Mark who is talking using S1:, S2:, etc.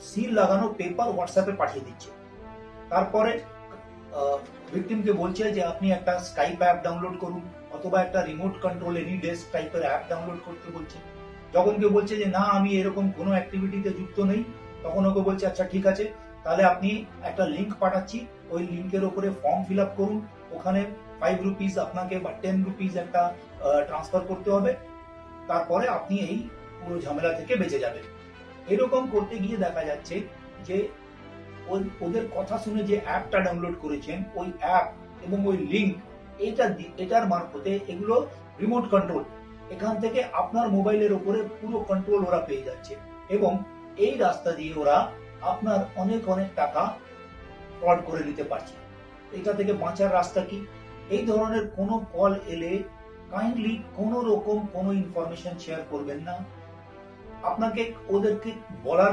S1: Seal লাগানো paper হোয়াটসঅ্যাপে পাঠিয়ে দিচ্ছে। তারপরে ভিকটিমকে বলছে যে আপনি একটা স্কাইপ অ্যাপ ডাউনলোড করুন অথবা একটা রিমোট কন্ট্রোল এনি ডেস্ক টাইপের অ্যাপ ডাউনলোড করতে বলছে। যখন কেউ বলছে যে না আমি এরকম কোনো অ্যাক্টিভিটিতে যুক্ত নেই, তখন ওকে বলছে আচ্ছা ঠিক আছে, তাহলে আপনি একটা লিঙ্ক পাঠাচ্ছি, ওই লিঙ্কের উপরে ফর্ম ফিল আপ করুন, ওখানে 5 রুপিস আপনাকে বা 10 রুপিস একটা ট্রান্সফার করতে হবে, তারপরে আপনি এই পুরো ঝামেলা থেকে বেঁচে যাবেন। এরকম করতে গিয়ে দেখা যাচ্ছে যে ওদের কথা শুনে যে অ্যাপটা ডাউনলোড করেছেন ওই অ্যাপ এবং ওই লিঙ্ক, এটার মারফতে এগুলো রিমোট কন্ট্রোল, এখান থেকে আপনার মোবাইলের উপরে পুরো কন্ট্রোল ওরা পেয়ে যাচ্ছে এবং এই রাস্তা দিয়ে ওরা আপনার অনেক অনেক টাকা ফ্রড করে নিতে পারছে। এটা থেকে বাঁচার রাস্তা কি? এই ধরনের কোনো কল এলে কাইন্ডলি কোনো রকম কোনো ইনফরমেশন শেয়ার করবেন না। আপনাকে ওদেরকে বলার